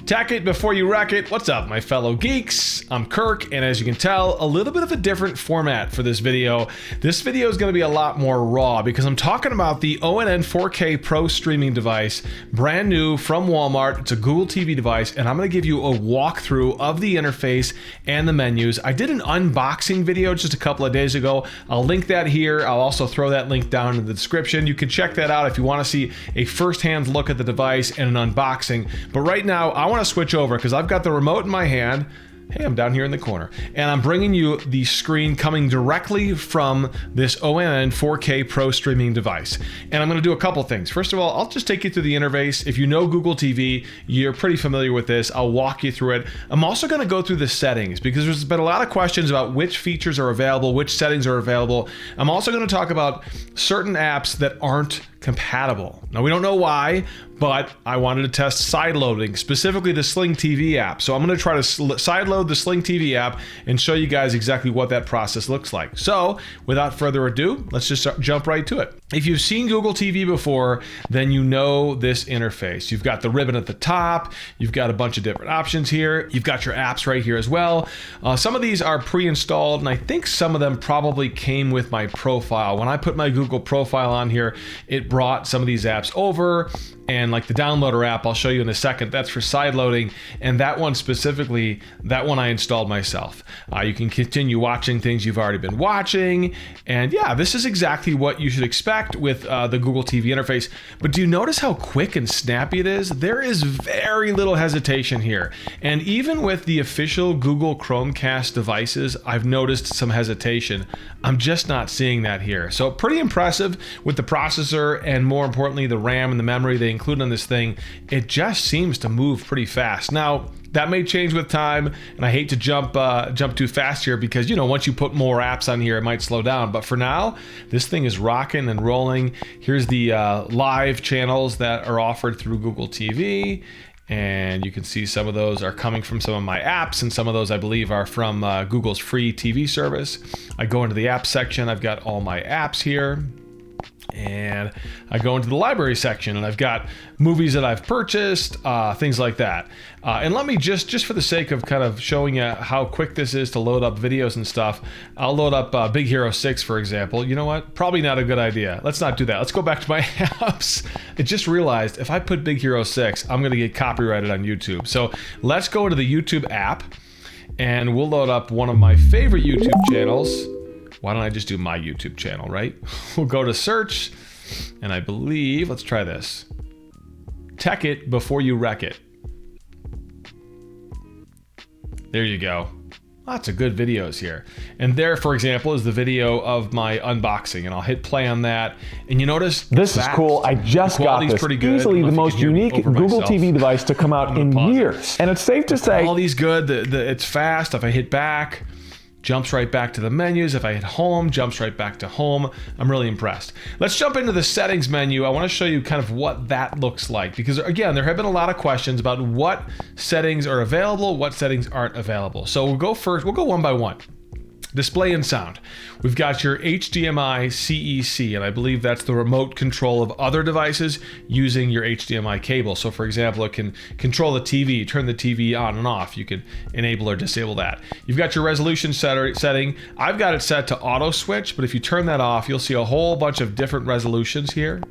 Tack it before you wreck it. What's up, my fellow geeks? I'm Kirk, and as you can tell, a little bit of a different format for this video. This video is going to be a lot more raw because I'm talking about the ONN 4K Pro streaming device, brand new from Walmart. It's a Google TV device, and I'm going to give you a walkthrough of the interface and the menus. I did an unboxing video just a couple of days ago. I'll link that here. I'll also throw that link down in the description. You can check that out if you want to see a first-hand look at the device and an unboxing. But right now, I want to switch over because I've got the remote in my hand. Hey, I'm down here in the corner, and I'm bringing you the screen coming directly from this ONN 4K Pro streaming device. And I'm going to do a couple things. First of all, I'll just take you through the interface. If you know Google TV, you're pretty familiar with this. I'll walk you through it. I'm also going to go through the settings because there's been a lot of questions about which features are available, which settings are available. I'm also going to talk about certain apps that aren't compatible. Now, we don't know why, but I wanted to test sideloading, specifically the Sling TV app. So I'm going to try to sideload the Sling TV app and show you guys exactly what that process looks like. So without further ado, let's just jump right to it. If you've seen Google TV before, then you know this interface. You've got the ribbon at the top. You've got a bunch of different options here. You've got your apps right here as well. Some of these are pre-installed, and I think some of them probably came with my profile. When I put my Google profile on here, it brought some of these apps over. And like the downloader app, I'll show you in a second, that's for sideloading. And that one specifically, that one I installed myself. You can continue watching things you've already been watching. And yeah, this is exactly what you should expect with the Google TV interface. But do you notice how quick and snappy it is? There is very little hesitation here. And even with the official Google Chromecast devices, I've noticed some hesitation. I'm just not seeing that here. So pretty impressive with the processor and more importantly, the RAM and the memory they include on this thing. It just seems to move pretty fast. Now, that may change with time, and I hate to jump too fast here because, you know, once you put more apps on here, it might slow down. But for now, this thing is rocking and rolling. Here's the live channels that are offered through Google TV. And you can see some of those are coming from some of my apps, and some of those I believe are from Google's free TV service. I go into the app section. I've got all my apps here. And I go into the library section, and I've got movies that I've purchased, things like that. And let me just for the sake of kind of showing you how quick this is to load up videos and stuff, I'll load up Big Hero 6, for example. You know what? Probably not a good idea. Let's not do that. Let's go back to my apps. I just realized if I put Big Hero 6, I'm going to get copyrighted on YouTube. So let's go into the YouTube app, and we'll load up one of my favorite YouTube channels. Why don't I just do my YouTube channel, right? We'll go to search, and I believe, let's try this. Tack it before you wreck it. There you go. Lots of good videos here. And there, for example, is the video of my unboxing, and I'll hit play on that. And you notice this is cool. I just got this. Easily the most unique Google TV device to come out in years. And it's safe to say all these good. It's fast. If I hit back, jumps right back to the menus. If I hit home, jumps right back to home. I'm really impressed. Let's jump into the settings menu. I want to show you kind of what that looks like because again, there have been a lot of questions about what settings are available, what settings aren't available. So we'll go one by one. Display and sound. We've got your HDMI CEC, and I believe that's the remote control of other devices using your HDMI cable. So for example, it can control the TV, turn the TV on and off. You can enable or disable that. You've got your resolution setting. I've got it set to auto switch, but if you turn that off, you'll see a whole bunch of different resolutions here.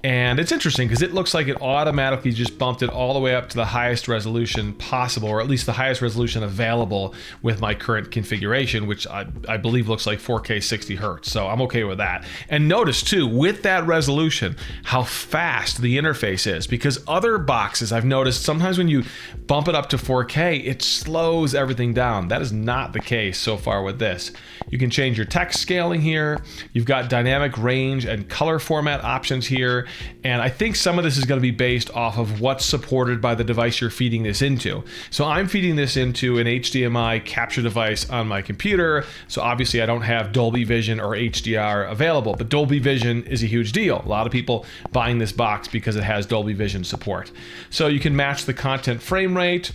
And it's interesting because it looks like it automatically just bumped it all the way up to the highest resolution possible, or at least the highest resolution available with my current configuration, which I believe looks like 4K 60 Hertz. So I'm okay with that. And notice too, with that resolution, how fast the interface is, because other boxes I've noticed sometimes when you bump it up to 4K, it slows everything down. That is not the case so far with this. You can change your text scaling here. You've got dynamic range and color format options here. And I think some of this is going to be based off of what's supported by the device you're feeding this into. So I'm feeding this into an HDMI capture device on my computer. So obviously I don't have Dolby Vision or HDR available, but Dolby Vision is a huge deal. A lot of people buying this box because it has Dolby Vision support. So you can match the content frame rate.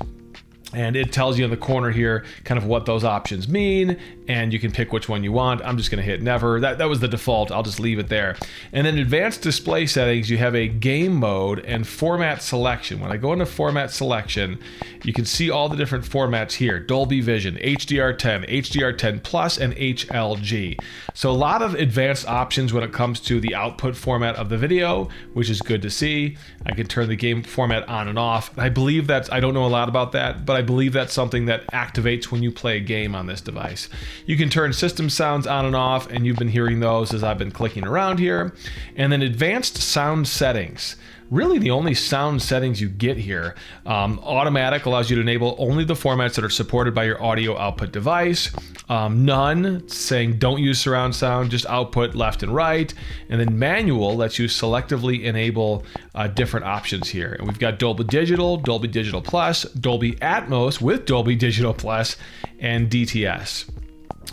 And it tells you in the corner here kind of what those options mean, and you can pick which one you want. I'm just going to hit never. That was the default. I'll just leave it there. And then advanced display settings, you have a game mode and format selection. When I go into format selection, you can see all the different formats here: Dolby Vision, HDR10, HDR10 Plus, and HLG. So a lot of advanced options when it comes to the output format of the video, which is good to see. I can turn the game format on and off. I believe I don't know a lot about that, but I believe that's something that activates when you play a game on this device. You can turn system sounds on and off, and you've been hearing those as I've been clicking around here. And then advanced sound settings. Really the only sound settings you get here. Automatic allows you to enable only the formats that are supported by your audio output device. None, saying don't use surround sound, just output left and right. And then manual lets you selectively enable different options here. And we've got Dolby Digital Plus, Dolby Atmos with Dolby Digital Plus, and DTS.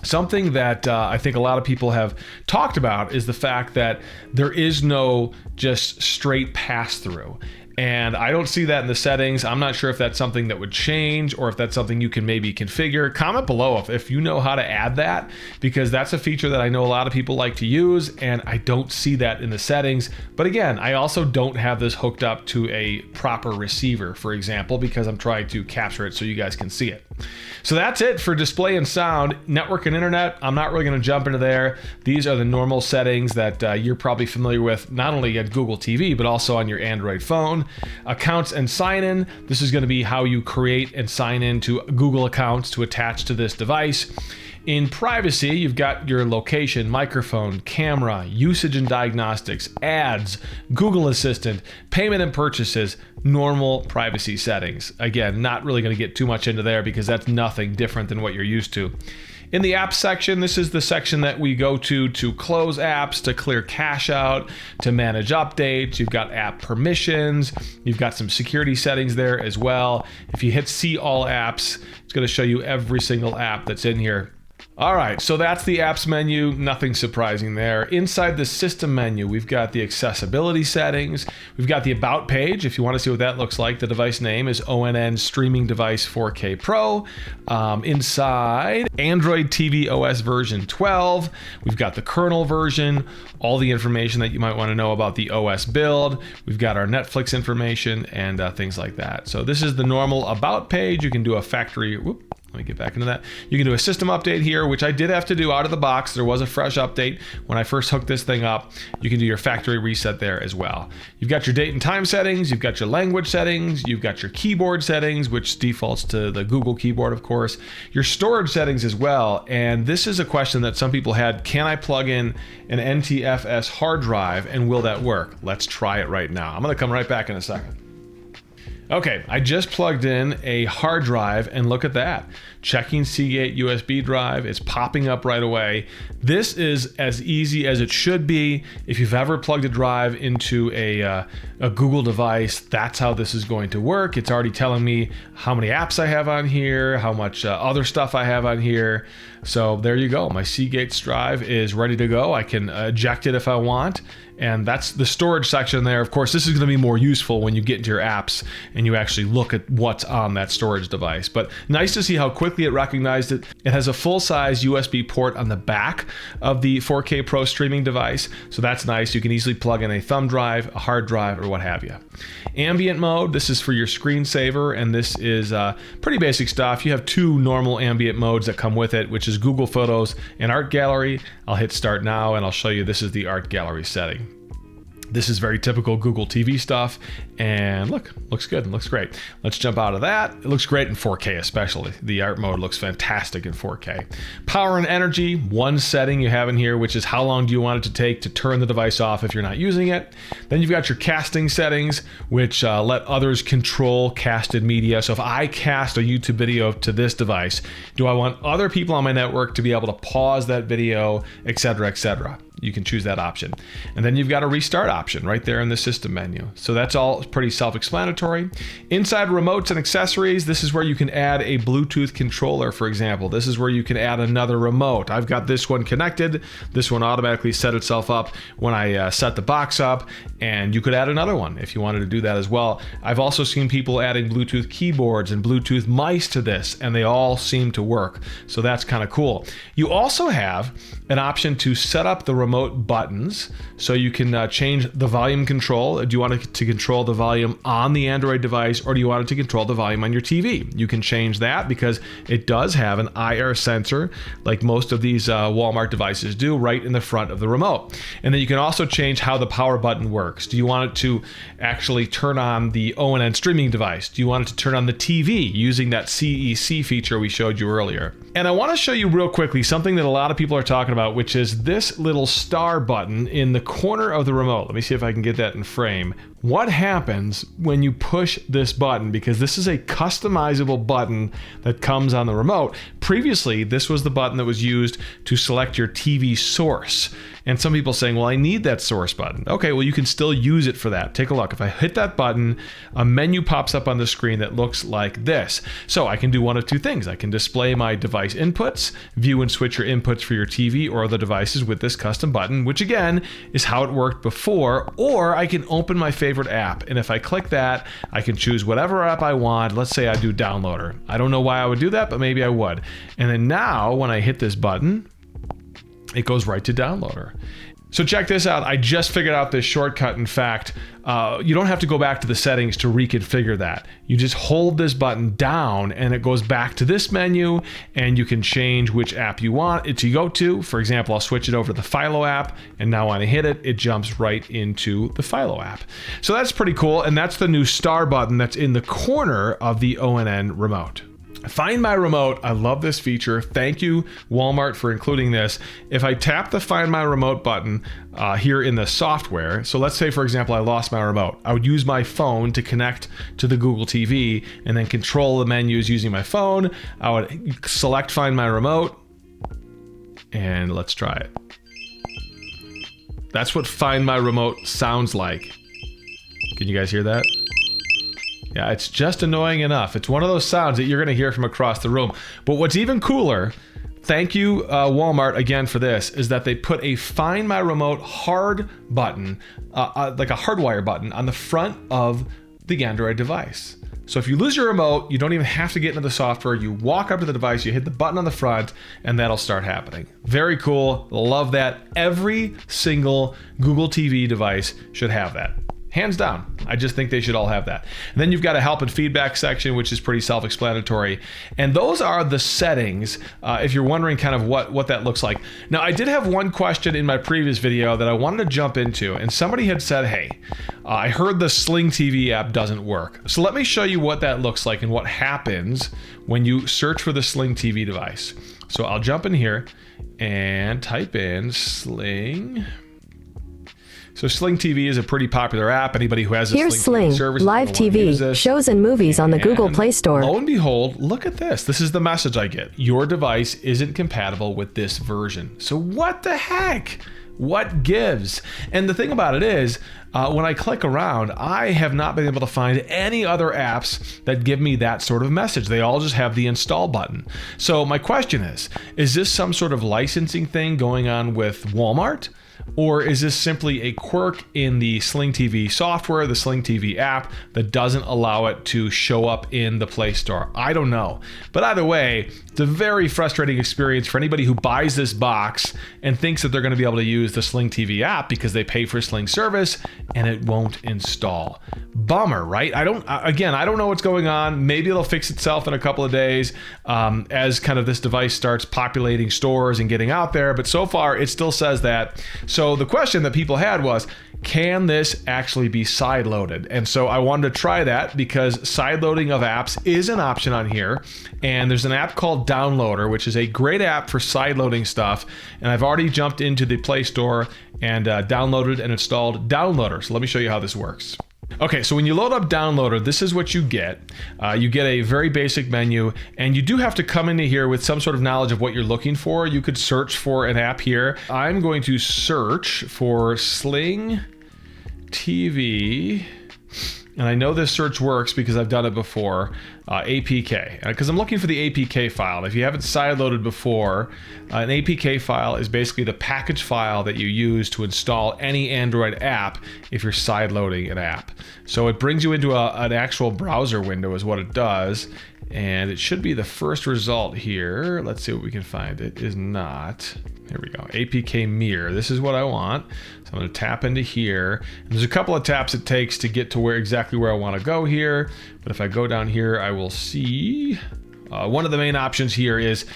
Something that I think a lot of people have talked about is the fact that there is no just straight pass-through. And I don't see that in the settings. I'm not sure if that's something that would change or if that's something you can maybe configure. Comment below if you know how to add that, because that's a feature that I know a lot of people like to use, and I don't see that in the settings. But again, I also don't have this hooked up to a proper receiver, for example, because I'm trying to capture it so you guys can see it. So that's it for display and sound. Network and internet, I'm not really going to jump into there. These are the normal settings that you're probably familiar with, not only at Google TV, but also on your Android phone. Accounts and sign in. This is going to be how you create and sign into Google accounts to attach to this device. In privacy, you've got your location, microphone, camera, usage and diagnostics, ads, Google Assistant, payment and purchases, normal privacy settings. Again, not really going to get too much into there because that's nothing different than what you're used to. In the apps section, this is the section that we go to close apps, to clear cache out, to manage updates. You've got app permissions. You've got some security settings there as well. If you hit see all apps, it's going to show you every single app that's in here. All right, so that's the apps menu, nothing surprising there. Inside the system menu, we've got the accessibility settings. We've got the about page, if you want to see what that looks like. The device name is ONN Streaming Device 4K Pro. Inside, Android TV OS version 12. We've got the kernel version, all the information that you might want to know about the OS build. We've got our Netflix information and things like that. So this is the normal about page. You can do a factory, let me get back into that. You can do a system update here, which I did have to do out of the box. There was a fresh update when I first hooked this thing up. You can do your factory reset there as well. You've got your date and time settings. You've got your language settings. You've got your keyboard settings, which defaults to the Google keyboard, of course. Your storage settings as well. And this is a question that some people had. Can I plug in an NTFS hard drive and will that work? Let's try it right now. I'm going to come right back in a second. Okay, I just plugged in a hard drive and look at that. Checking Seagate USB drive, it's popping up right away. This is as easy as it should be. If you've ever plugged a drive into a Google device, that's how this is going to work. It's already telling me how many apps I have on here, how much other stuff I have on here. So there you go. My Seagate drive is ready to go. I can eject it if I want. And that's the storage section there. Of course, this is going to be more useful when you get into your apps and you actually look at what's on that storage device. But nice to see how quickly it recognized it. It has a full-size USB port on the back of the 4K Pro streaming device. So that's nice. You can easily plug in a thumb drive, a hard drive, or what have you. Ambient mode, this is for your screensaver, and this is pretty basic stuff. You have two normal ambient modes that come with it, which is Google Photos and Art Gallery. I'll hit start now and I'll show you this is the Art Gallery setting. This is very typical Google TV stuff, and look, looks good and looks great. Let's jump out of that. It looks great in 4K especially. The art mode looks fantastic in 4K. Power and energy, one setting you have in here, which is how long do you want it to take to turn the device off if you're not using it. Then you've got your casting settings, which let others control casted media. So if I cast a YouTube video to this device, do I want other people on my network to be able to pause that video, etc., etc.? You can choose that option. And then you've got a restart option right there in the system menu. So that's all pretty self-explanatory. Inside remotes and accessories, this is where you can add a Bluetooth controller, for example. This is where you can add another remote. I've got this one connected. This one automatically set itself up when I set the box up, and you could add another one if you wanted to do that as well. I've also seen people adding Bluetooth keyboards and Bluetooth mice to this, and they all seem to work. So that's kind of cool. You also have an option to set up the remote buttons, so you can change the volume control. Do you want it to control the volume on the Android device, or do you want it to control the volume on your TV? You can change that because it does have an IR sensor, like most of these Walmart devices do, right in the front of the remote. And then you can also change how the power button works. Do you want it to actually turn on the ONN streaming device? Do you want it to turn on the TV using that CEC feature we showed you earlier? And I want to show you real quickly something that a lot of people are talking about, which is this little star button in the corner of the remote. Let me see if I can get that in frame. What happens when you push this button? Because this is a customizable button that comes on the remote. Previously, this was the button that was used to select your TV source. And some people saying, well, I need that source button. Okay, well, you can still use it for that. Take a look. If I hit that button, a menu pops up on the screen that looks like this. So I can do one of two things. I can display my device inputs, view and switch your inputs for your TV or other devices with this custom button, which again is how it worked before, or I can open my favorite app. And if I click that, I can choose whatever app I want. Let's say I do Downloader. I don't know why I would do that, but maybe I would. And then now when I hit this button, it goes right to Downloader. So check this out. I just figured out this shortcut. In fact, you don't have to go back to the settings to reconfigure that. You just hold this button down and it goes back to this menu, and you can change which app you want it to go to. For example, I'll switch it over to the Philo app, and now when I hit it, it jumps right into the Philo app. So that's pretty cool, and that's the new star button that's in the corner of the ONN remote. Find My Remote, I love this feature. Thank you, Walmart, for including this. If I tap the Find My Remote button here in the software, so let's say, for example, I lost my remote. I would use my phone to connect to the Google TV and then control the menus using my phone. I would select Find My Remote, and let's try it. That's what Find My Remote sounds like. Can you guys hear that? Yeah, it's just annoying enough. It's one of those sounds that you're going to hear from across the room. But what's even cooler, thank you, Walmart, again for this, is that they put a Find My Remote hard button, like a hardwire button, on the front of the Android device. So if you lose your remote, you don't even have to get into the software. You walk up to the device, you hit the button on the front, and that'll start happening. Very cool. Love that. Every single Google TV device should have that. Hands down. I just think they should all have that. And then you've got a help and feedback section, which is pretty self-explanatory. And those are the settings, if you're wondering kind of what that looks like. Now, I did have one question in my previous video that I wanted to jump into, and somebody had said, hey, I heard the Sling TV app doesn't work. So let me show you what that looks like and what happens when you search for the Sling TV device. So I'll jump in here and type in Sling. So Sling TV is a pretty popular app. Anybody who has a Here's Sling service, live TV, shows and movies on the Google Play Store. Lo and behold, look at this. This is the message I get. Your device isn't compatible with this version. So what the heck? What gives? And the thing about it is, when I click around, I have not been able to find any other apps that give me that sort of message. They all just have the install button. So my question is this some sort of licensing thing going on with Walmart? Or is this simply a quirk in the Sling TV software, the Sling TV app, that doesn't allow it to show up in the Play Store? I don't know. But either way, it's a very frustrating experience for anybody who buys this box and thinks that they're going to be able to use the Sling TV app because they pay for Sling service and it won't install. Bummer, right? I don't know what's going on. Maybe it'll fix itself in a couple of days as kind of this device starts populating stores and getting out there. But so far, it still says that. So the question that people had was, can this actually be sideloaded? And so I wanted to try that because sideloading of apps is an option on here. And there's an app called Downloader, which is a great app for sideloading stuff. And I've already jumped into the Play Store and downloaded and installed Downloader. So let me show you how this works. Okay, so when you load up Downloader, this is what you get. You get a very basic menu, and you do have to come into here with some sort of knowledge of what you're looking for. You could search for an app here. I'm going to search for Sling TV, and I know this search works because I've done it before, APK, because I'm looking for the APK file. If you haven't sideloaded before, an APK file is basically the package file that you use to install any Android app if you're sideloading an app. So it brings you into an actual browser window is what it does, and it should be the first result here. Let's see what we can find. It is not. Here we go, APK mirror. This is what I want. So I'm gonna tap into here. And there's a couple of taps it takes to get to exactly where I wanna go here. But if I go down here, I will see one of the main options here is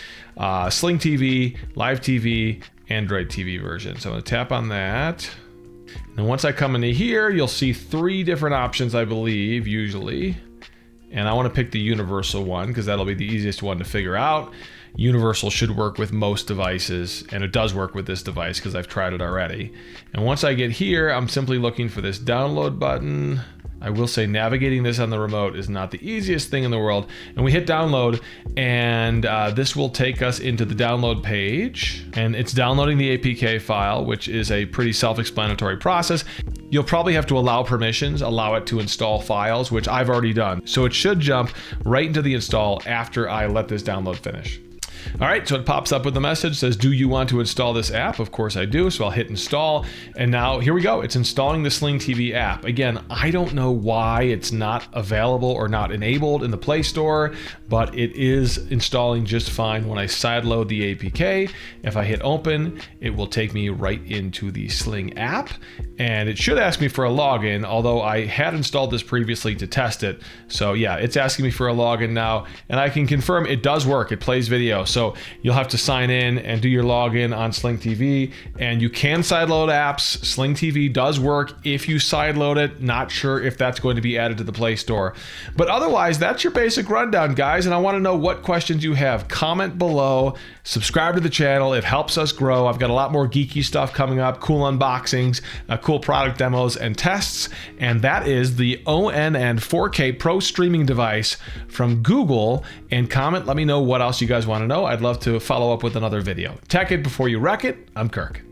Sling TV, Live TV, Android TV version. So I'm gonna tap on that. And once I come into here, you'll see 3 different options, I believe, usually. And I wanna pick the universal one because that'll be the easiest one to figure out. Universal should work with most devices, and it does work with this device because I've tried it already. And once I get here, I'm simply looking for this download button. I will say navigating this on the remote is not the easiest thing in the world. And we hit download, and this will take us into the download page. And it's downloading the APK file, which is a pretty self-explanatory process. You'll probably have to allow permissions, allow it to install files, which I've already done. So it should jump right into the install after I let this download finish. All right, so it pops up with the message, says, do you want to install this app? Of course I do, so I'll hit install. And now here we go, it's installing the Sling TV app. Again, I don't know why it's not available or not enabled in the Play Store, but it is installing just fine when I sideload the APK. If I hit open, it will take me right into the Sling app, and it should ask me for a login, although I had installed this previously to test it. So yeah, it's asking me for a login now, and I can confirm it does work, it plays video. So you'll have to sign in and do your login on Sling TV, and you can sideload apps. Sling TV does work if you sideload it. Not sure if that's going to be added to the Play Store. But otherwise, that's your basic rundown, guys, and I want to know what questions you have. Comment below, subscribe to the channel. It helps us grow. I've got a lot more geeky stuff coming up, cool unboxings, cool product demos and tests, and that is the ONN 4K Pro streaming device from Google. And comment, let me know what else you guys want to know. I'd love to follow up with another video. Tech it before you wreck it. I'm Kirk.